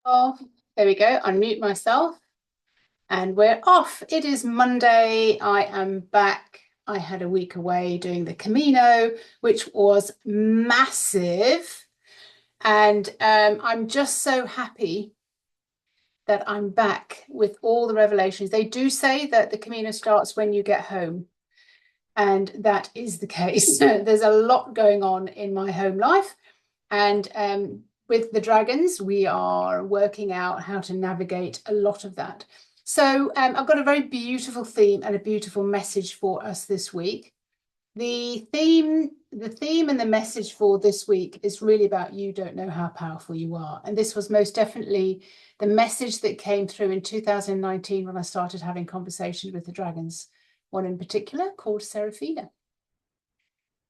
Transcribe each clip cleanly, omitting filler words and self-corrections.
Oh, there we go. Unmute myself and we're off. It is Monday. I am back. I had a week away doing the Camino, which was massive. And I'm just so happy that I'm back with all the revelations. They do say that the Camino starts when you get home. And that is the case. There's a lot going on in my home life. And with the dragons, we are working out how to navigate a lot of that. So I've got a very beautiful theme and a beautiful message for us this week. The theme and the message for this week is really about you don't know how powerful you are. And this was most definitely the message that came through in 2019 when I started having conversations with the dragons, one in particular called Seraphina.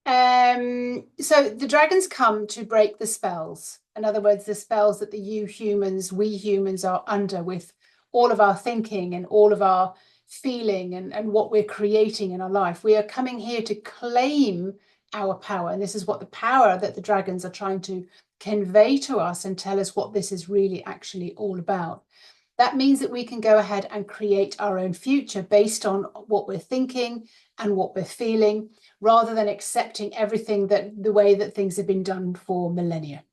So the dragons come to break the spells. In other words, the spells that we humans are under with all of our thinking and all of our feeling and what we're creating in our life. We are coming here to claim our power. And this is what the power that the dragons are trying to convey to us and tell us what this is really actually all about. That means that we can go ahead and create our own future based on what we're thinking and what we're feeling, rather than accepting everything that the way that things have been done for millennia.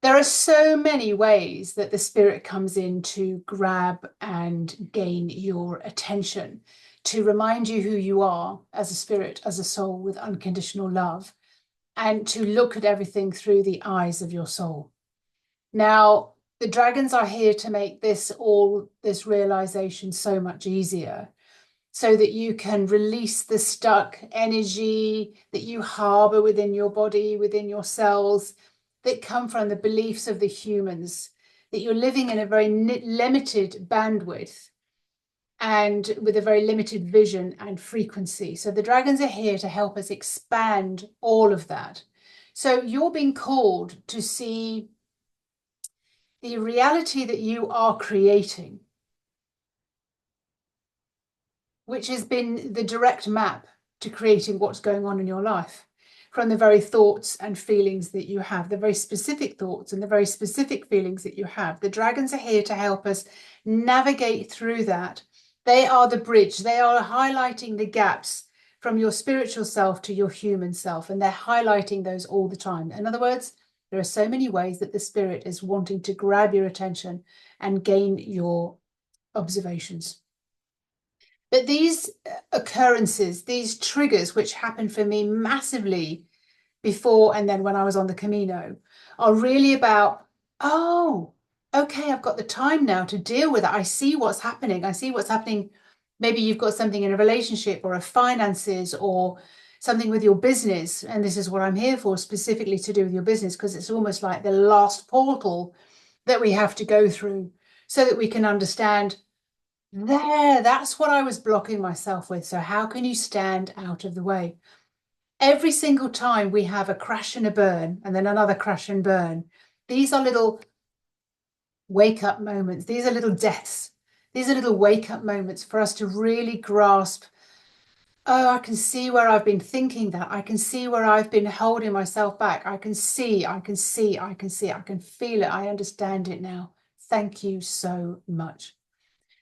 There are so many ways that the spirit comes in to grab and gain your attention, to remind you who you are as a spirit, as a soul with unconditional love, and to look at everything through the eyes of your soul. Now, the dragons are here to make this realization so much easier, so that you can release the stuck energy that you harbor within your body, within your cells, that come from the beliefs of the humans, that you're living in a very limited bandwidth and with a very limited vision and frequency. So the dragons are here to help us expand all of that. So you're being called to see the reality that you are creating, which has been the direct map to creating what's going on in your life, from the very thoughts and feelings that you have, the very specific thoughts and the very specific feelings that you have. The dragons are here to help us navigate through that. They are the bridge. They are highlighting the gaps from your spiritual self to your human self, and they're highlighting those all the time. In other words, there are so many ways that the spirit is wanting to grab your attention and gain your observations. But these occurrences, these triggers, which happened for me massively before and then when I was on the Camino, are really about, oh, okay, I've got the time now to deal with it. I see what's happening. I see what's happening. Maybe you've got something in a relationship or a finances or something with your business. And this is what I'm here for, specifically to do with your business, because it's almost like the last portal that we have to go through so that we can understand that's what I was blocking myself with. So how can you stand out of the way? Every single time we have a crash and a burn and then another crash and burn, these are little wake up moments. These are little deaths. These are little wake up moments for us to really grasp. Oh, I can see where I've been thinking that. I can see where I've been holding myself back. I can see, I can feel it. I understand it now. Thank you so much.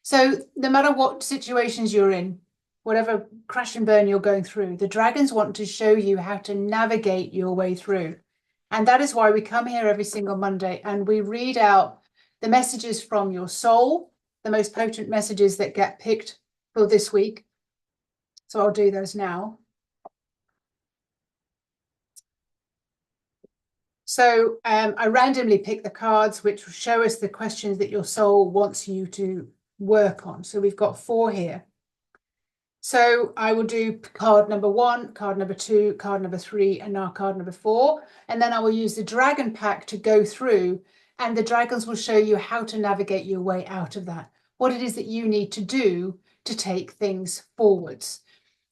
So no matter what situations you're in, whatever crash and burn you're going through, the dragons want to show you how to navigate your way through. And that is why we come here every single Monday and we read out the messages from your soul, the most potent messages that get picked for this week. So I'll do those now. So I randomly pick the cards which show us the questions that your soul wants you to work on. So we've got 4 here. So I will do card number 1, card number 2, card number 3, and now card number 4. And then I will use the dragon pack to go through, and the dragons will show you how to navigate your way out of that, what it is that you need to do to take things forwards.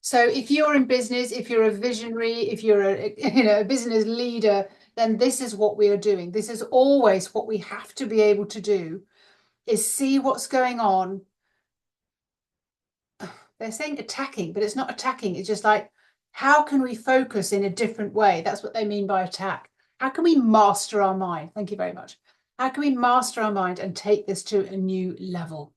So if you're in business, if you're a visionary, if you're a business leader, then this is what we are doing. This is always what we have to be able to do, is see what's going on. They're saying attacking, but it's not attacking. It's just like, how can we focus in a different way? That's what they mean by attack. How can we master our mind? Thank you very much. How can we master our mind and take this to a new level?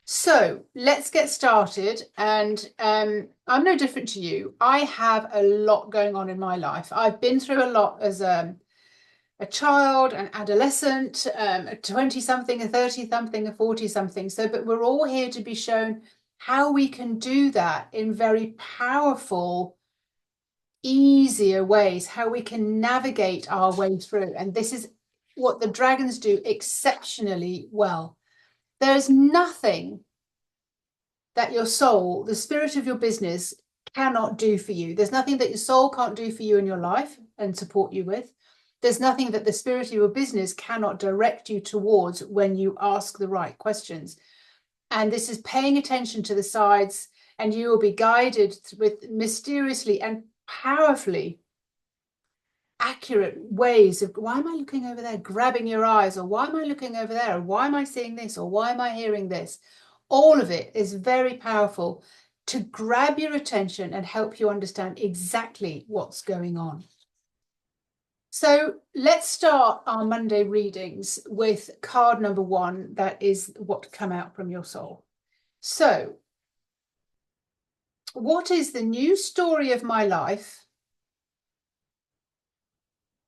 So let's get started. And I'm no different to you. I have a lot going on in my life. I've been through a lot as a child, an adolescent, a 20-something, a 30-something, a 40-something. So, but we're all here to be shown how we can do that in very powerful, easier ways, how we can navigate our way through. And this is what the dragons do exceptionally well. There's nothing that your soul, the spirit of your business, cannot do for you. There's nothing that your soul can't do for you in your life and support you with. There's nothing that the spirit of your business cannot direct you towards when you ask the right questions. And this is paying attention to the sides, and you will be guided with mysteriously and powerfully accurate ways of, why am I looking over there, grabbing your eyes, or why am I looking over there, or why am I seeing this, or why am I hearing this? All of it is very powerful to grab your attention and help you understand exactly what's going on. So let's start our Monday readings with card number 1. That is what come out from your soul. So what is the new story of my life?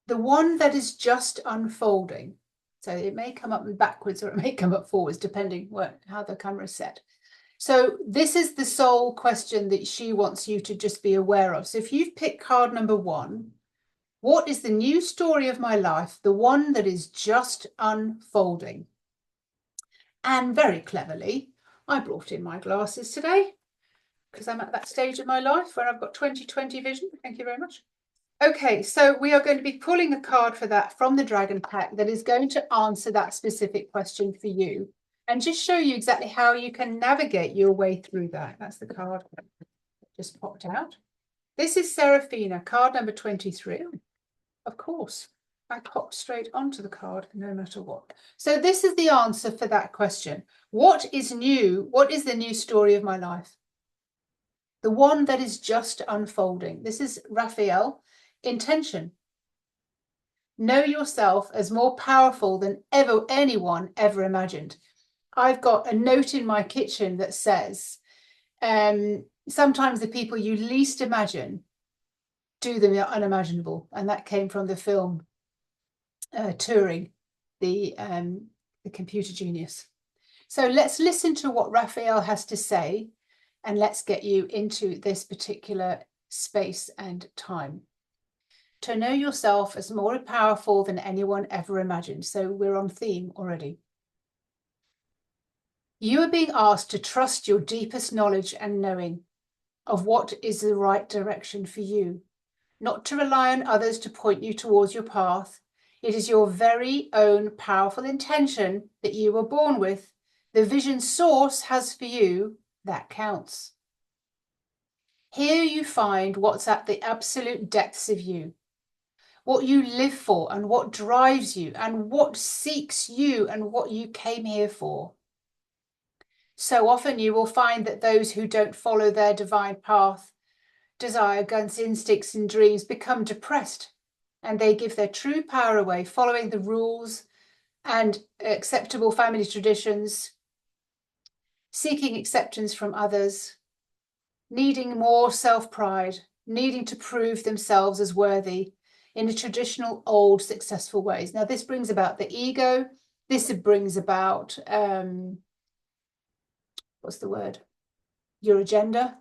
The one that is just unfolding. So it may come up backwards or it may come up forwards, depending how the camera is set. So this is the soul question that she wants you to just be aware of. So if you've picked card number 1, what is the new story of my life? The one that is just unfolding. And very cleverly, I brought in my glasses today because I'm at that stage of my life where I've got 20/20 vision. Thank you very much. Okay, so we are going to be pulling a card for that from the Dragon pack that is going to answer that specific question for you and just show you exactly how you can navigate your way through that. That's the card that just popped out. This is Seraphina, card number 23. Of course, I popped straight onto the card no matter what. So this is the answer for that question. What is new? What is the new story of my life? The one that is just unfolding. This is Raphael. Intention. Know yourself as more powerful than anyone ever imagined. I've got a note in my kitchen that says, sometimes the people you least imagine do the unimaginable. And that came from the film Turing, the computer genius. So let's listen to what Raphael has to say, and let's get you into this particular space and time. To know yourself as more powerful than anyone ever imagined. So we're on theme already. You are being asked to trust your deepest knowledge and knowing of what is the right direction for you, not to rely on others to point you towards your path. It is your very own powerful intention that you were born with. The vision source has for you that counts. Here you find what's at the absolute depths of you, what you live for and what drives you and what seeks you and what you came here for. So often you will find that those who don't follow their divine path, desire, guns, instincts and dreams become depressed, and they give their true power away, following the rules and acceptable family traditions, seeking acceptance from others, needing more self-pride, needing to prove themselves as worthy in the traditional old successful ways. Now this brings about the ego. This brings about, what's the word? Your agenda,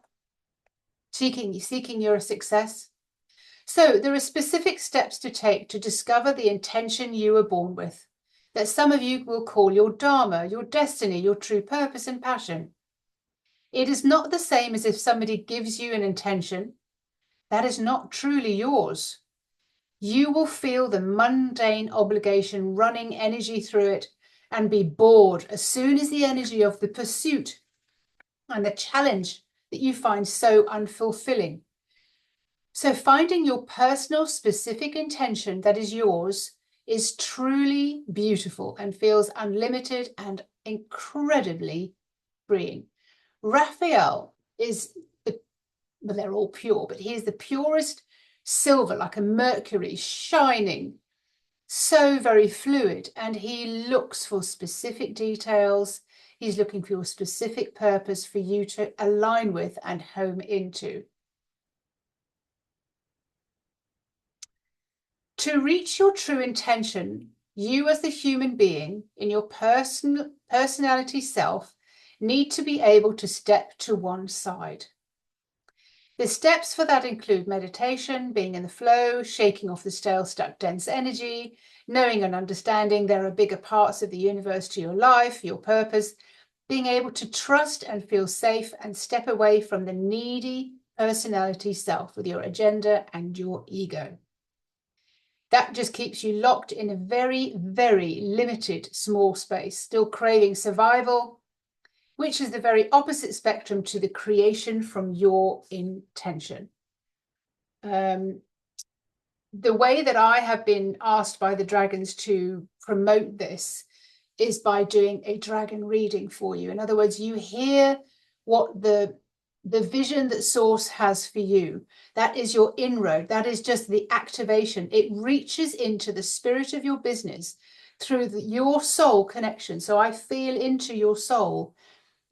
seeking your success. So there are specific steps to take to discover the intention you were born with, that some of you will call your dharma, your destiny, your true purpose and passion. It is not the same as if somebody gives you an intention that is not truly yours. You will feel the mundane obligation running energy through it and be bored as soon as the energy of the pursuit and the challenge that you find so unfulfilling. So finding your personal specific intention that is yours is truly beautiful and feels unlimited and incredibly freeing. Raphael is, well, they're all pure, but he is the purest silver, like a mercury, shining, so very fluid, and he looks for specific details. He's looking for your specific purpose for you to align with and home into. To reach your true intention, you as the human being in your personality self need to be able to step to one side. The steps for that include meditation, being in the flow, shaking off the stale, stuck, dense energy, knowing and understanding there are bigger parts of the universe to your life, your purpose, being able to trust and feel safe and step away from the needy personality self with your agenda and your ego. That just keeps you locked in a very, very limited small space, still craving survival, which is the very opposite spectrum to the creation from your intention. The way that I have been asked by the dragons to promote this is by doing a dragon reading for you. In other words, you hear what the vision that Source has for you. That is your inroad. That is just the activation. It reaches into the spirit of your business through your soul connection. So I feel into your soul,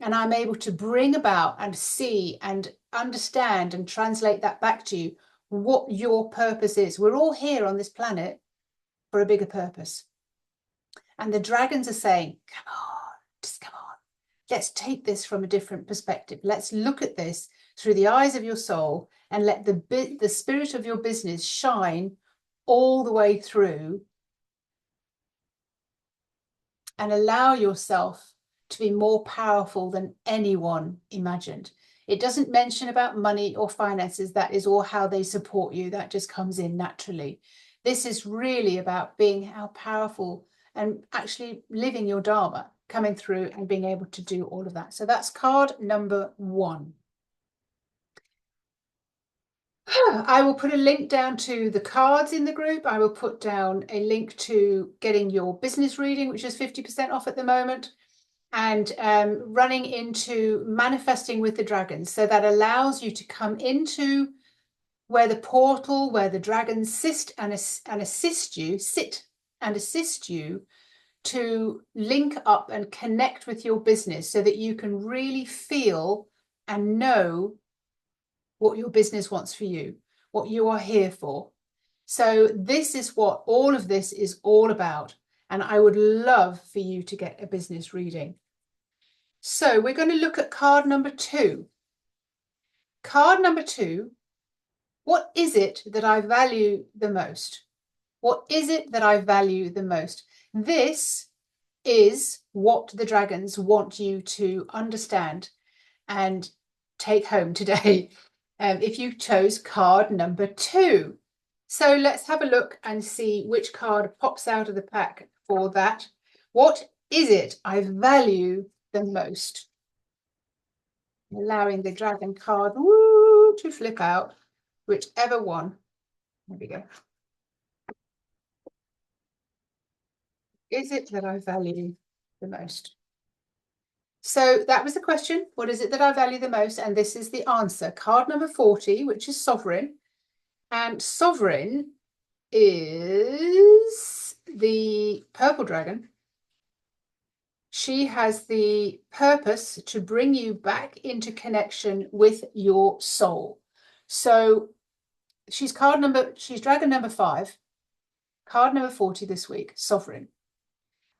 and I'm able to bring about and see and understand and translate that back to you, what your purpose is. We're all here on this planet for a bigger purpose. And the dragons are saying, come on, just come on. Let's take this from a different perspective. Let's look at this through the eyes of your soul and let the spirit of your business shine all the way through, and allow yourself to be more powerful than anyone imagined. It doesn't mention about money or finances. That is all how they support you. That just comes in naturally. This is really about being how powerful and actually living your Dharma, coming through and being able to do all of that. So that's card number 1. I will put a link down to the cards in the group. I will put down a link to getting your business reading, which is 50% off at the moment, and running into manifesting with the dragons. So that allows you to come into where the portal, where the dragons sit and assist you to link up and connect with your business, so that you can really feel and know what your business wants for you, what you are here for. So this is what all of this is all about. And I would love for you to get a business reading. So we're going to look at card number 2. Card number 2, what is it that I value the most? What is it that I value the most? This is what the dragons want you to understand and take home today, if you chose card number 2. So let's have a look and see which card pops out of the pack for that. What is it I value the most? Allowing the dragon card to flip out, whichever one. There we go. Is it that I value the most? So that was the question. What is it that I value the most? And this is the answer. Card number 40, which is Sovereign. And Sovereign is the purple dragon. She has the purpose to bring you back into connection with your soul. So she's dragon number 5, card number 40 this week, Sovereign.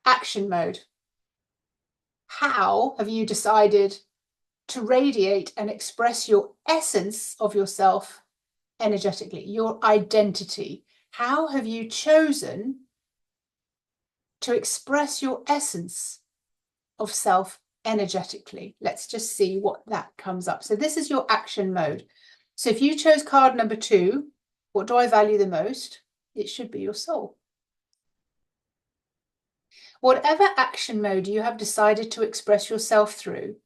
Action mode. How have you decided to radiate and express your essence of yourself energetically, your identity? How have you chosen to express your essence of self energetically? Let's just see what that comes up. So this is your action mode. So if you chose card number 2, what do I value the most? It should be your soul. Whatever action mode you have decided to express yourself through,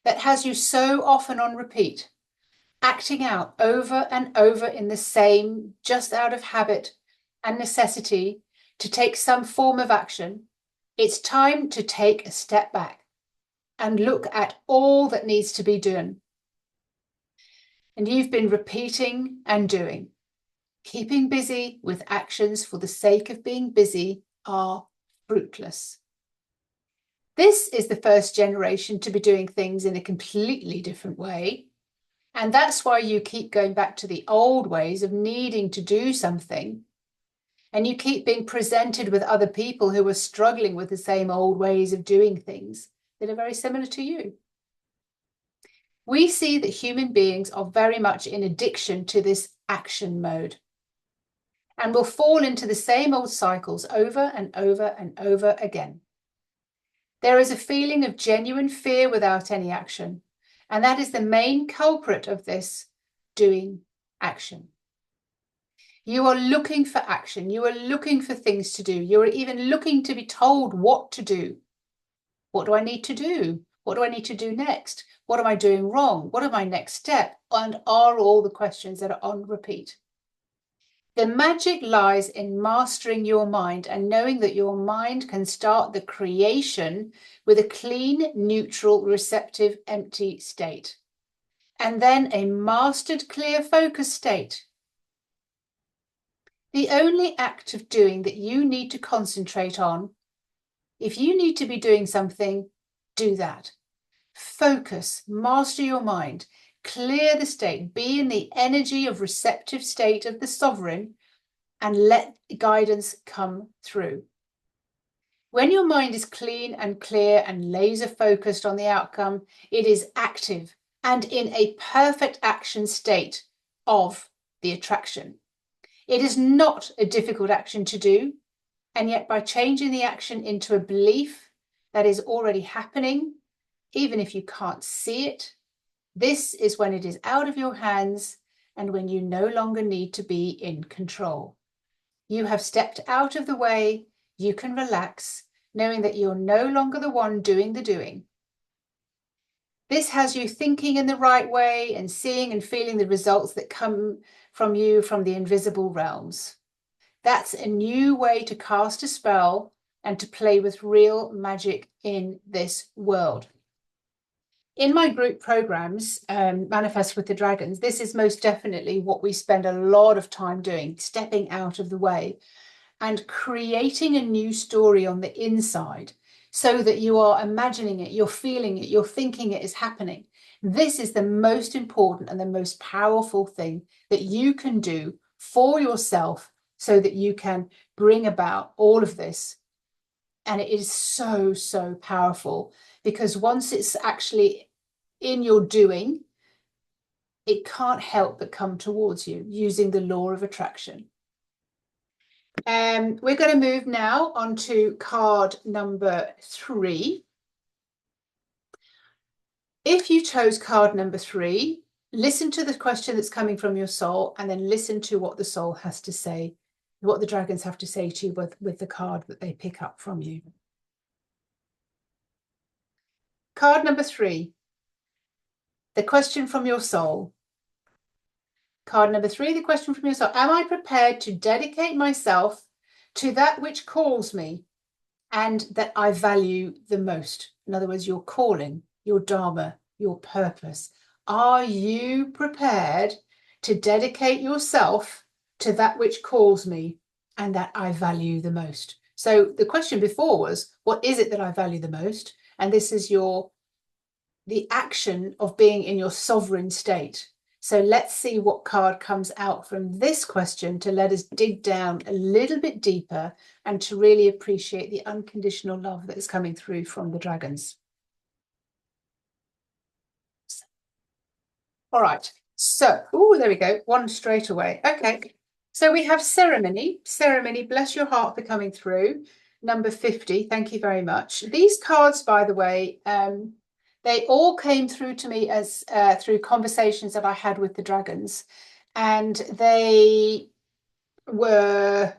that has you so often on repeat, acting out over and over in the same, just out of habit and necessity to take some form of action, it's time to take a step back and look at all that needs to be done. And you've been repeating and doing. Keeping busy with actions for the sake of being busy are fruitless. This is the first generation to be doing things in a completely different way. And that's why you keep going back to the old ways of needing to do something. And you keep being presented with other people who are struggling with the same old ways of doing things that are very similar to you. We see that human beings are very much in addiction to this action mode and will fall into the same old cycles over and over and over again. There is a feeling of genuine fear without any action, and that is the main culprit of this doing action. You are looking for action. You are looking for things to do. You are even looking to be told what to do. What do I need to do? What do I need to do next? What am I doing wrong? What are my next step? And are all the questions that are on repeat. The magic lies in mastering your mind and knowing that your mind can start the creation with a clean, neutral, receptive, empty state. And then a mastered, clear focus state. The only act of doing that you need to concentrate on, if you need to be doing something, do that. Focus, master your mind, clear the state, be in the energy of receptive state of the sovereign, and let guidance come through. When your mind is clean and clear and laser focused on the outcome, it is active and in a perfect action state of the attraction. It is not a difficult action to do, and yet by changing the action into a belief that is already happening, even if you can't see it, this is when it is out of your hands and when you no longer need to be in control. You have stepped out of the way, you can relax, knowing that you're no longer the one doing the doing. This has you thinking in the right way and seeing and feeling the results that come from you from the invisible realms. That's a new way to cast a spell and to play with real magic in this world. In my group programs, Manifest with the Dragons, this is most definitely what we spend a lot of time doing, stepping out of the way and creating a new story on the inside so that you are imagining it, you're feeling it, you're thinking it is happening. This is the most important and the most powerful thing that you can do for yourself so that you can bring about all of this. And it is so, so powerful because once it's actually in your doing, it can't help but come towards you using the law of attraction. We're going to move now on to card number 3. If you chose card number 3, listen to the question that's coming from your soul and then listen to what the soul has to say, what the dragons have to say to you with the card that they pick up from you. Card number 3, the question from your soul. Card number 3, the question from your soul. Am I prepared to dedicate myself to that which calls me and that I value the most? In other words, your calling, your dharma, your purpose. Are you prepared to dedicate yourself to that which calls me and that I value the most? So the question before was, what is it that I value the most? And this is the action of being in your sovereign state. So let's see what card comes out from this question to let us dig down a little bit deeper and to really appreciate the unconditional love that is coming through from the dragons. All right, so, there we go, one straight away. Okay, so we have ceremony, bless your heart for coming through. Number 50, thank you very much. These cards, by the way, they all came through to me as through conversations that I had with the dragons, and they were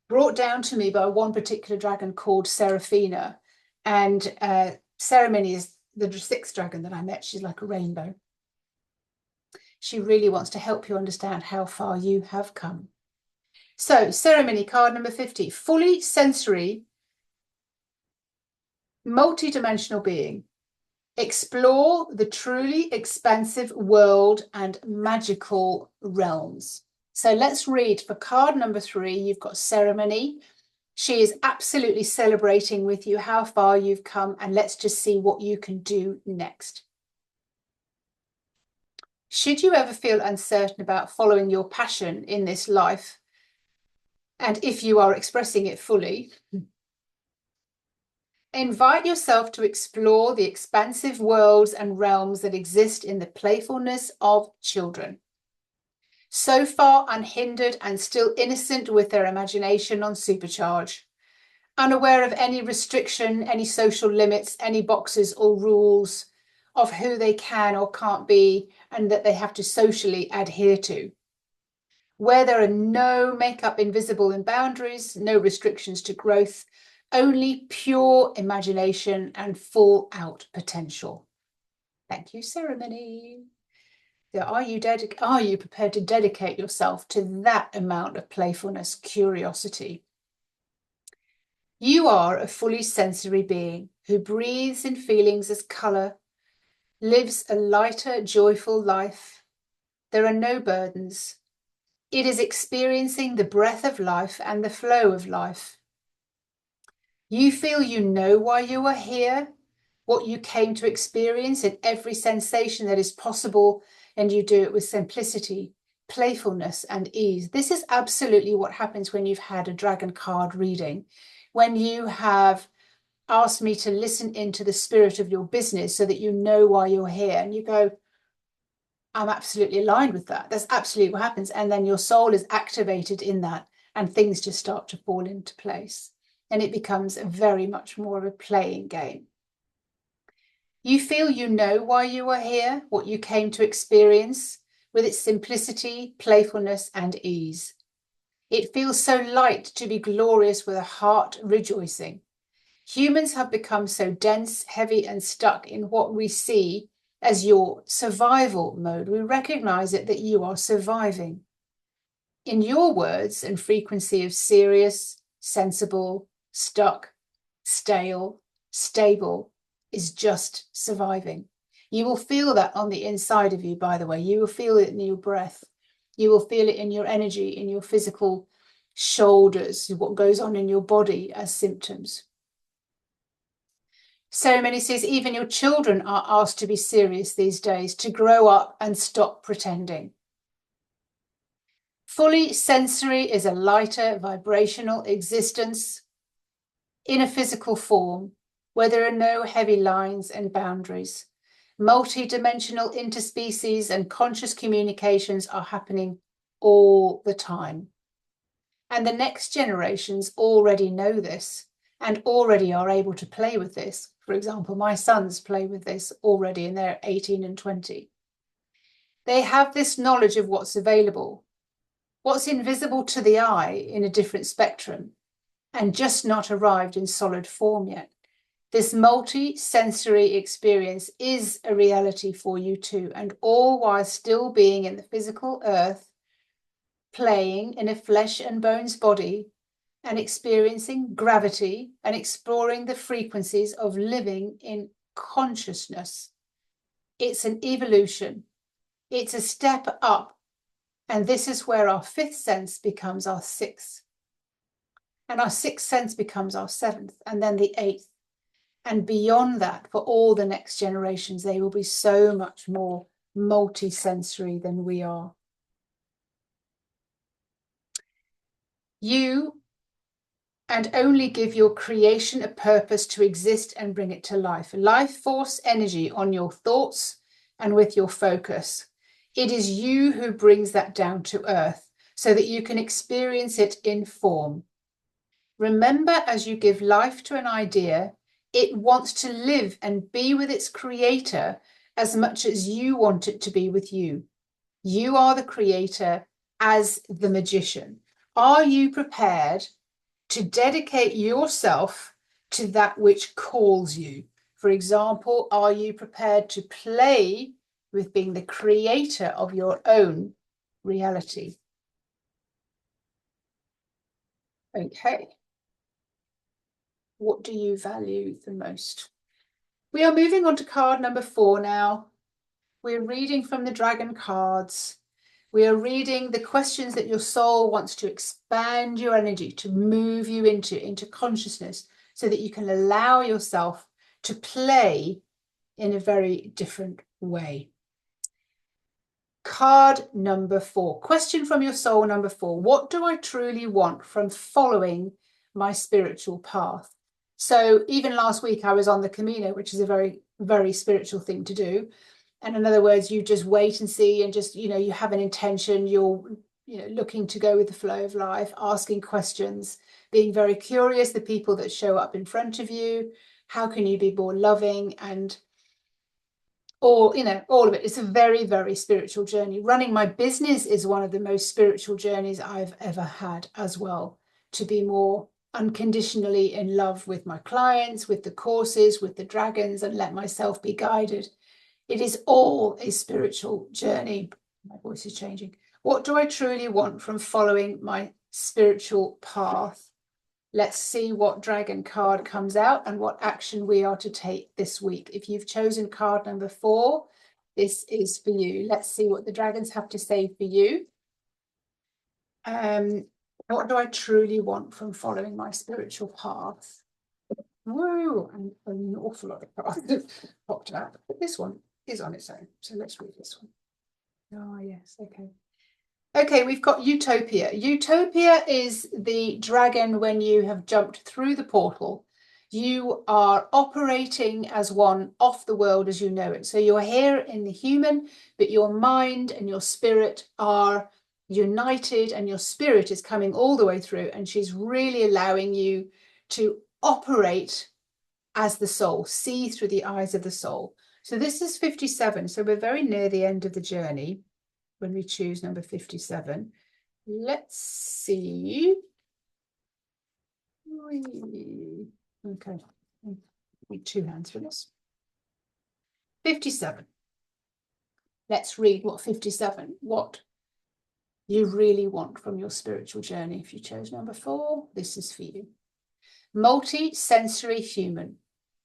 brought down to me by one particular dragon called Seraphina, and Ceremony is the 6th dragon that I met. She's like a rainbow. She really wants to help you understand how far you have come. So, Ceremony, card number 50, fully sensory, multi-dimensional being. Explore the truly expansive world and magical realms. So let's read for card number 3. You've got ceremony. She is absolutely celebrating with you how far you've come, and let's just see what you can do next. Should you ever feel uncertain about following your passion in this life, and if you are expressing it fully, invite yourself to explore the expansive worlds and realms that exist in the playfulness of children. So far unhindered and still innocent with their imagination on supercharge, unaware of any restriction, any social limits, any boxes or rules of who they can or can't be and that they have to socially adhere to. Where there are no makeup invisible in boundaries, no restrictions to growth, only pure imagination and full out potential. Thank you, ceremony. So are you prepared to dedicate yourself to that amount of playfulness, curiosity? You are a fully sensory being who breathes in feelings as colour, lives a lighter, joyful life. There are no burdens. It is experiencing the breath of life and the flow of life. You feel you know why you are here, what you came to experience in every sensation that is possible, and you do it with simplicity, playfulness, and ease. This is absolutely what happens when you've had a dragon card reading, when you have asked me to listen into the spirit of your business so that you know why you're here, and you go, I'm absolutely aligned with that. That's absolutely what happens. And then your soul is activated in that, and things just start to fall into place. And it becomes very much more of a playing game. You feel you know why you are here, what you came to experience, with its simplicity, playfulness, and ease. It feels so light to be glorious with a heart rejoicing. Humans have become so dense, heavy, and stuck in what we see as your survival mode. We recognize it that you are surviving. In your words and frequency of serious, sensible, stuck, stale, stable is just surviving. You will feel that on the inside of you, by the way. You will feel it in your breath. You will feel it in your energy, in your physical shoulders, what goes on in your body as symptoms. Ceremony says even your children are asked to be serious these days, to grow up and stop pretending. Fully sensory is a lighter vibrational existence in a physical form where there are no heavy lines and boundaries. Multi-dimensional interspecies and conscious communications are happening all the time. And the next generations already know this and already are able to play with this. For example, my sons play with this already and they're 18 and 20. They have this knowledge of what's available, what's invisible to the eye in a different spectrum, and just not arrived in solid form yet. This multi-sensory experience is a reality for you too, and all while still being in the physical earth, playing in a flesh and bones body, and experiencing gravity and exploring the frequencies of living in consciousness. It's an evolution. It's a step up. And this is where our 5th sense becomes our 6th. And our 6th sense becomes our 7th, and then the 8th. And beyond that, for all the next generations, they will be so much more multi-sensory than we are. You and only give your creation a purpose to exist and bring it to life. Life force energy on your thoughts and with your focus. It is you who brings that down to earth so that you can experience it in form. Remember, as you give life to an idea, it wants to live and be with its creator as much as you want it to be with you. You are the creator as the magician. Are you prepared to dedicate yourself to that which calls you? For example, are you prepared to play with being the creator of your own reality? Okay. What do you value the most? We are moving on to card number 4 now. We're reading from the dragon cards. We are reading the questions that your soul wants to expand your energy, to move you into consciousness, so that you can allow yourself to play in a very different way. Card number 4. Question from your soul number 4. What do I truly want from following my spiritual path? So even last week I was on the Camino, which is a very, very spiritual thing to do. And in other words, you just wait and see, and just, you have an intention, you're, looking to go with the flow of life, asking questions, being very curious, the people that show up in front of you, how can you be more loving, and all of it. It's a very, very spiritual journey. Running my business is one of the most spiritual journeys I've ever had as well, to be more unconditionally in love with my clients, with the courses, with the dragons, and let myself be guided. It is all a spiritual journey. My voice is changing. What do I truly want from following my spiritual path? Let's see what dragon card comes out and what action we are to take this week. If you've chosen card number 4, this is for you. Let's see what the dragons have to say for you. What do I truly want from following my spiritual path? Whoa, and an awful lot of cards popped out. But this one is on its own. So let's read this one. Oh, yes. Okay. Okay, we've got Utopia. Utopia is the dragon when you have jumped through the portal. You are operating as one off the world as you know it. So you're here in the human, but your mind and your spirit are united, and your spirit is coming all the way through, and she's really allowing you to operate as the soul, see through the eyes of the soul. So this is 57. So we're very near the end of the journey when we choose number 57. Let's see. Okay, need 2 hands for this. 57. Let's read what 57, what you really want from your spiritual journey. If you chose number 4, this is for you. Multi-sensory human,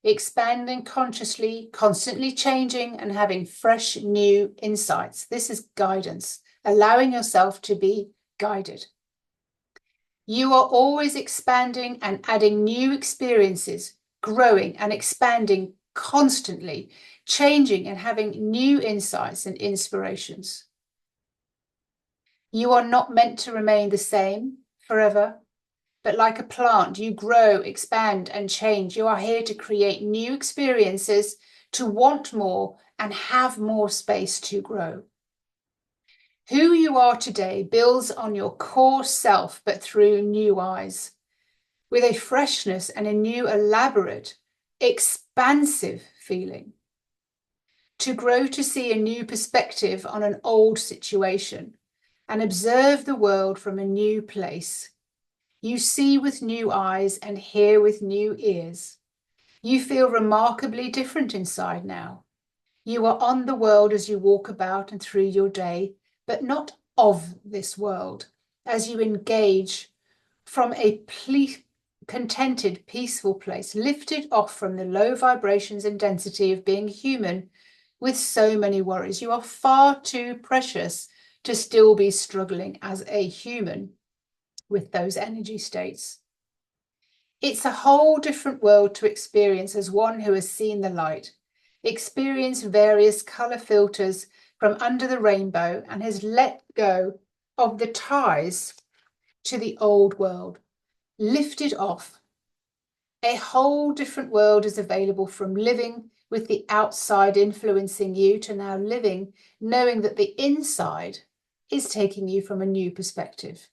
expanding consciously, constantly changing and having fresh new insights. This is guidance, allowing yourself to be guided. You are always expanding and adding new experiences, growing and expanding constantly, changing and having new insights and inspirations. You are not meant to remain the same forever, but like a plant, you grow, expand, and change. You are here to create new experiences, to want more, and have more space to grow. Who you are today builds on your core self, but through new eyes, with a freshness and a new, elaborate, expansive feeling. To grow to see a new perspective on an old situation and observe the world from a new place. You see with new eyes and hear with new ears. You feel remarkably different inside now. You are on the world as you walk about and through your day, but not of this world, as you engage from a contented, peaceful place, lifted off from the low vibrations and density of being human with so many worries. You are far too precious to still be struggling as a human with those energy states. It's a whole different world to experience as one who has seen the light, experienced various colour filters from under the rainbow, and has let go of the ties to the old world, lifted off. A whole different world is available, from living with the outside influencing you to now living knowing that the inside is taking you from a new perspective.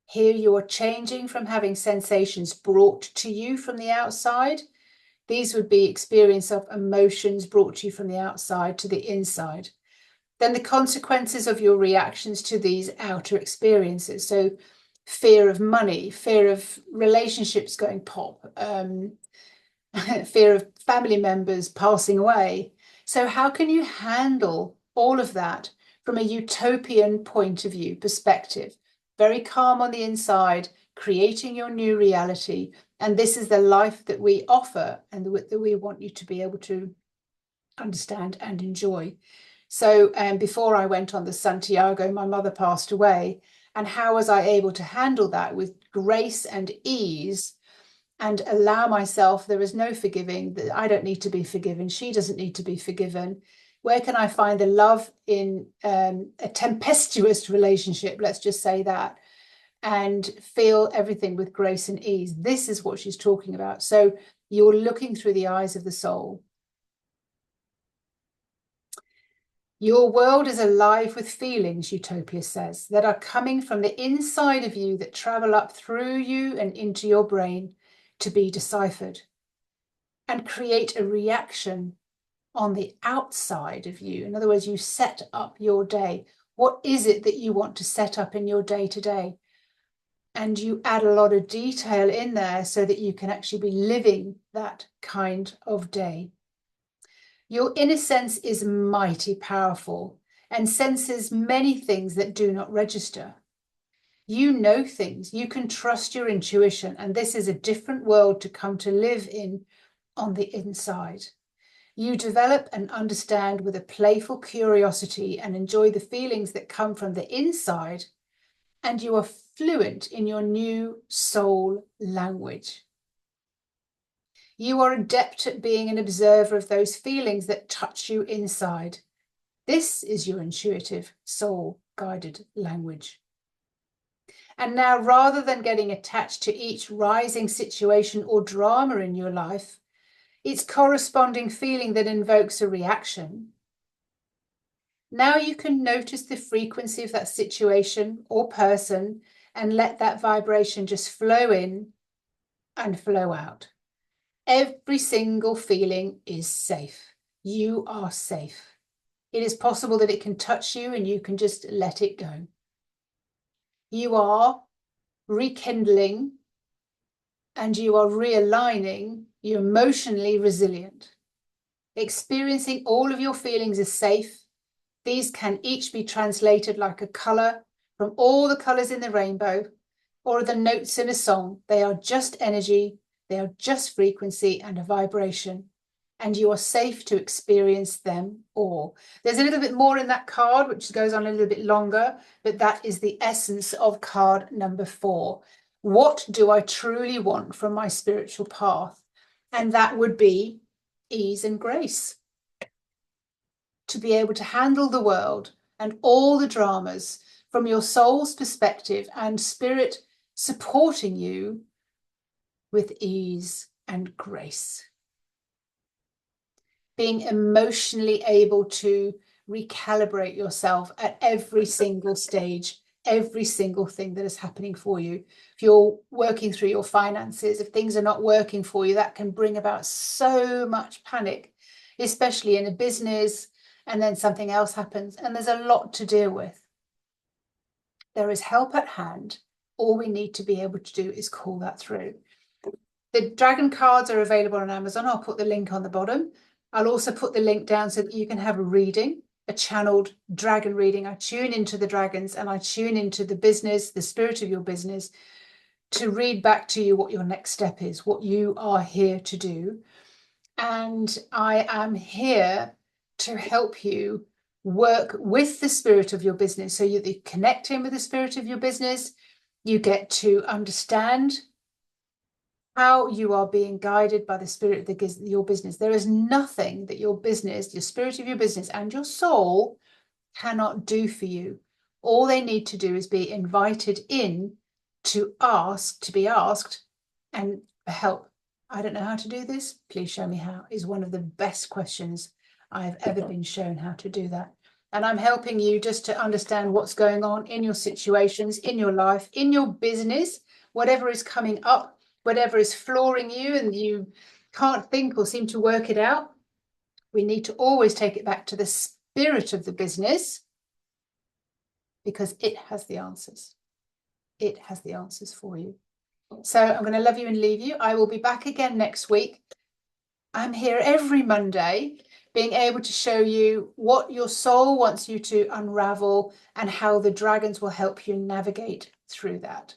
Here you are changing from having sensations brought to you from the outside. These would be experience of emotions brought to you from the outside to the inside. Then the consequences of your reactions to these outer experiences. So fear of money, fear of relationships going pop, fear of family members passing away. So how can you handle all of that from a utopian point of view, perspective? Very calm on the inside, creating your new reality. And this is the life that we offer and that we want you to be able to understand and enjoy. So before I went on the Santiago, my mother passed away. And how was I able to handle that with grace and ease and allow myself, there is no forgiving, that I don't need to be forgiven. She doesn't need to be forgiven. Where can I find the love in a tempestuous relationship? Let's just say that. And feel everything with grace and ease. This is what she's talking about. So you're looking through the eyes of the soul. Your world is alive with feelings, Utopia says, that are coming from the inside of you, that travel up through you and into your brain to be deciphered and create a reaction on the outside of you. In other words, you set up your day. What is it that you want to set up in your day to day? And you add a lot of detail in there so that you can actually be living that kind of day. Your inner sense is mighty powerful and senses many things that do not register. You know things, you can trust your intuition, and this is a different world to come to live in on the inside. You develop and understand with a playful curiosity and enjoy the feelings that come from the inside, and you are fluent in your new soul language. You are adept at being an observer of those feelings that touch you inside. This is your intuitive, soul-guided language. And now, rather than getting attached to each rising situation or drama in your life, its corresponding feeling that invokes a reaction, now you can notice the frequency of that situation or person and let that vibration just flow in and flow out. Every single feeling is safe. You are safe. It is possible that it can touch you and you can just let it go. You are rekindling and you are realigning. You're emotionally resilient. Experiencing all of your feelings is safe. These can each be translated like a color from all the colors in the rainbow or the notes in a song. They are just energy. They are just frequency and a vibration, and you are safe to experience them all. There's a little bit more in that card, which goes on a little bit longer, but that is the essence of card number 4. What do I truly want from my spiritual path? And that would be ease and grace. To be able to handle the world and all the dramas from your soul's perspective, and spirit supporting you with ease and grace. Being emotionally able to recalibrate yourself at every single stage, every single thing that is happening for you. If you're working through your finances, if things are not working for you, that can bring about so much panic, especially in a business, and then something else happens, and there's a lot to deal with. There is help at hand. All we need to be able to do is call that through. The dragon cards are available on Amazon. I'll put the link on the bottom. I'll also put the link down so that you can have a reading, a channeled dragon reading. I tune into the dragons and I tune into the business, the spirit of your business, to read back to you what your next step is, what you are here to do. And I am here to help you work with the spirit of your business. So you connect in with the spirit of your business. You get to understand how you are being guided by the spirit of your business. There is nothing that your business, your spirit of your business and your soul cannot do for you. All they need to do is be invited in to ask, to be asked, and help. I don't know how to do this. Please show me how, is one of the best questions I've ever been shown how to do that. And I'm helping you just to understand what's going on in your situations, in your life, in your business, whatever is coming up, whatever is flooring you and you can't think or seem to work it out. We need to always take it back to the spirit of the business, because it has the answers. It has the answers for you. So I'm going to love you and leave you. I will be back again next week. I'm here every Monday, being able to show you what your soul wants you to unravel and how the dragons will help you navigate through that.